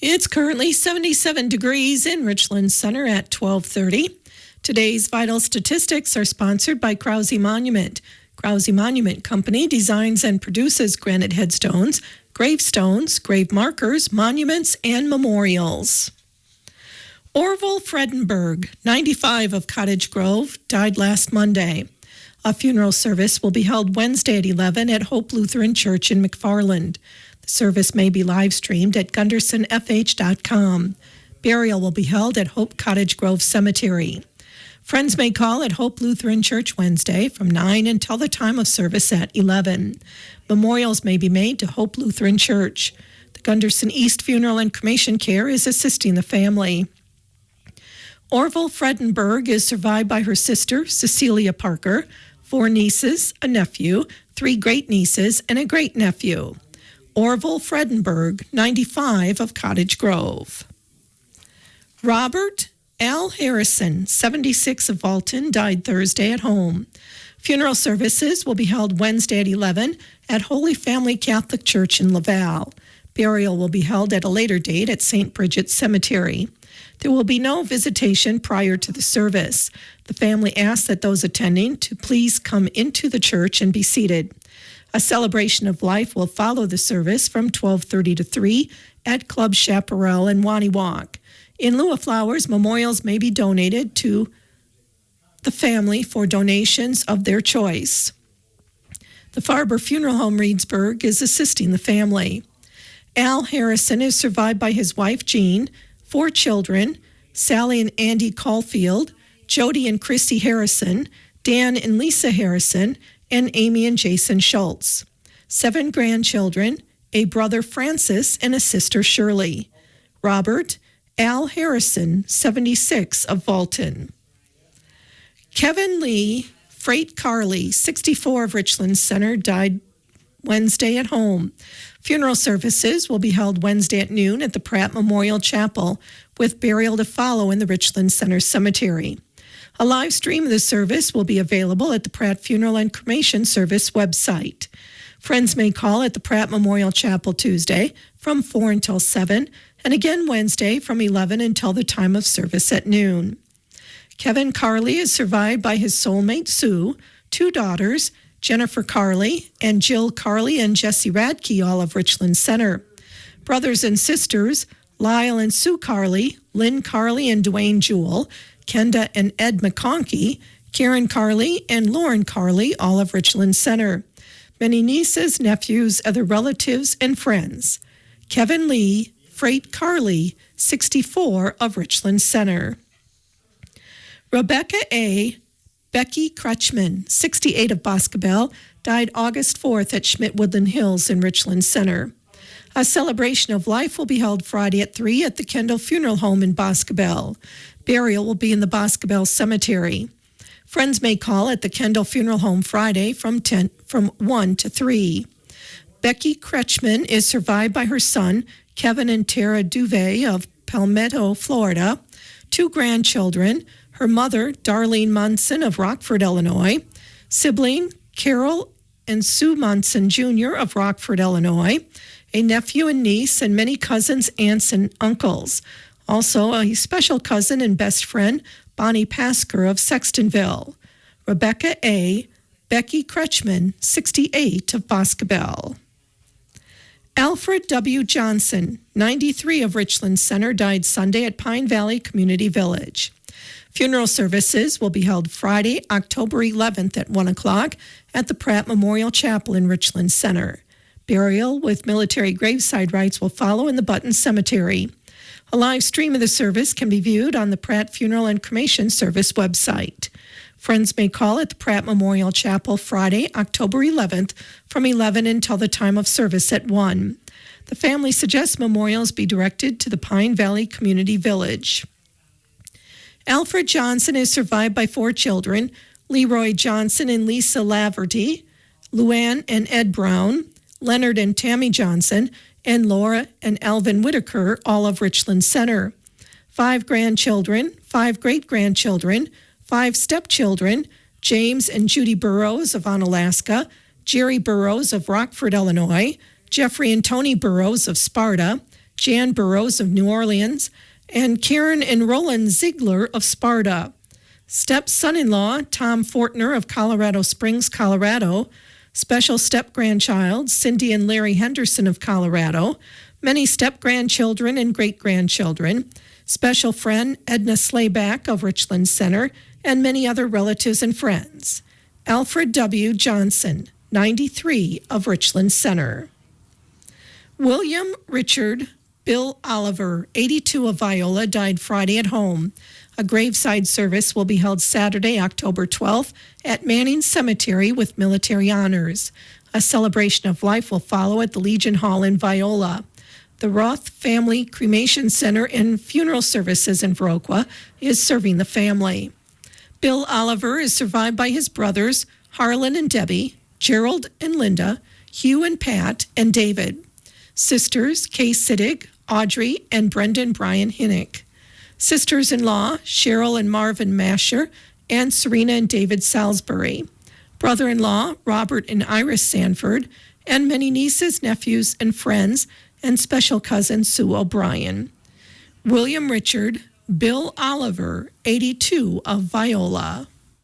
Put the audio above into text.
It's currently 77 degrees in Richland Center at 12:30. Today's vital statistics are sponsored by Krause Monument. Krause Monument Company designs and produces granite headstones, gravestones, grave markers, monuments, and memorials. Orville Fredenberg, 95 of Cottage Grove, died last Monday. A funeral service will be held Wednesday at 11 at Hope Lutheran Church in McFarland. The service may be live streamed at gundersonfh.com. Burial will be held at Hope Cottage Grove Cemetery. Friends may call at Hope Lutheran Church Wednesday from 9 until the time of service at 11. Memorials may be made to Hope Lutheran Church. The Gunderson East Funeral and Cremation Care is assisting the family. Orville Fredenberg is survived by her sister, Cecilia Parker, 4 nieces, a nephew, 3 great-nieces, and a great-nephew. Orville Fredenberg, 95 of Cottage Grove. Robert Al Harrison, 76 of Alton, died Thursday at home. Funeral services will be held Wednesday at 11 at Holy Family Catholic Church in Laval. Burial will be held at a later date at St. Bridget's Cemetery. There will be no visitation prior to the service. The family asks that those attending to please come into the church and be seated. A celebration of life will follow the service from 12:30 to 3 at Club Chaparral in Waniwak. In lieu of flowers, memorials may be donated to the family for donations of their choice. The Farber Funeral Home Reedsburg is assisting the family. Al Harrison is survived by his wife, Jean, 4 children, Sally and Andy Caulfield, Jody and Chrissy Harrison, Dan and Lisa Harrison, and Amy and Jason Schultz. 7 grandchildren, a brother Francis and a sister Shirley. Robert Al Harrison, 76 of Walton. Kevin Lee Freight Carley, 64 of Richland Center, died Wednesday at home. Funeral services will be held Wednesday at noon at the Pratt Memorial Chapel, with burial to follow in the Richland Center Cemetery. A live stream of the service will be available at the Pratt Funeral and Cremation Service website. Friends may call at the Pratt Memorial Chapel Tuesday from 4 until 7, and again Wednesday from 11 until the time of service at noon. Kevin Carley is survived by his soulmate Sue, 2 daughters, Jennifer Carley and Jill Carley and Jesse Radke, all of Richland Center. Brothers and sisters, Lyle and Sue Carley, Lynn Carley and Dwayne Jewell, Kenda and Ed McConkey, Karen Carley and Lauren Carley, all of Richland Center. Many nieces, nephews, other relatives, and friends. Kevin Lee Freight Carley, 64 of Richland Center. Rebecca A. Becky Crutchman, 68 of Boscobel, died August 4th at Schmidt-Woodland Hills in Richland Center. A celebration of life will be held Friday at 3 at the Kendall Funeral Home in Boscobel. Burial will be in the Boscobel Cemetery. Friends may call at the Kendall Funeral Home Friday from 1 to 3. Becky Kretschmann is survived by her son, Kevin and Tara Duvet of Palmetto, Florida, 2 grandchildren, her mother, Darlene Munson of Rockford, Illinois, sibling, Carol and Sue Munson Jr. of Rockford, Illinois, a nephew and niece, and many cousins, aunts, and uncles. Also, a special cousin and best friend, Bonnie Pasker of Sextonville. Rebecca A. Becky Kretschmann, 68 of Boscobel. Alfred W. Johnson, 93 of Richland Center, died Sunday at Pine Valley Community Village. Funeral services will be held Friday, October 11th at 1 o'clock at the Pratt Memorial Chapel in Richland Center. Burial with military graveside rites will follow in the Button Cemetery. A live stream of the service can be viewed on the Pratt Funeral and Cremation Service website. Friends may call at the Pratt Memorial Chapel Friday, October 11th from 11 until the time of service at 1. The family suggests memorials be directed to the Pine Valley Community Village. Alfred Johnson is survived by 4 children, Leroy Johnson and Lisa Laverty, Luann and Ed Brown, Leonard and Tammy Johnson, and Laura and Alvin Whitaker, all of Richland Center. 5 grandchildren, 5 great-grandchildren, 5 stepchildren, James and Judy Burrows of Onalaska, Jerry Burrows of Rockford, Illinois, Jeffrey and Tony Burrows of Sparta, Jan Burroughs of New Orleans, and Karen and Roland Ziegler of Sparta. Step-son-in-law Tom Fortner of Colorado Springs, Colorado. Special step-grandchild Cindy and Larry Henderson of Colorado. Many step-grandchildren and great-grandchildren. Special friend Edna Slayback of Richland Center, and many other relatives and friends. Alfred W. Johnson, 93, of Richland Center. William Richard Bill Oliver, 82, of Viola, died Friday at home. A graveside service will be held Saturday, October 12th at Manning Cemetery with military honors. A celebration of life will follow at the Legion Hall in Viola. The Roth Family Cremation Center and Funeral Services in Viroqua is serving the family. Bill Oliver is survived by his brothers, Harlan and Debbie, Gerald and Linda, Hugh and Pat, and David. Sisters, Kay Sittig, Audrey, and Brendan Brian Hinnick. Sisters-in-law, Cheryl and Marvin Masher, and Serena and David Salisbury. Brother-in-law, Robert and Iris Sanford, and many nieces, nephews, and friends, and special cousin Sue O'Brien. William Richard Bill Oliver, 82, of Viola.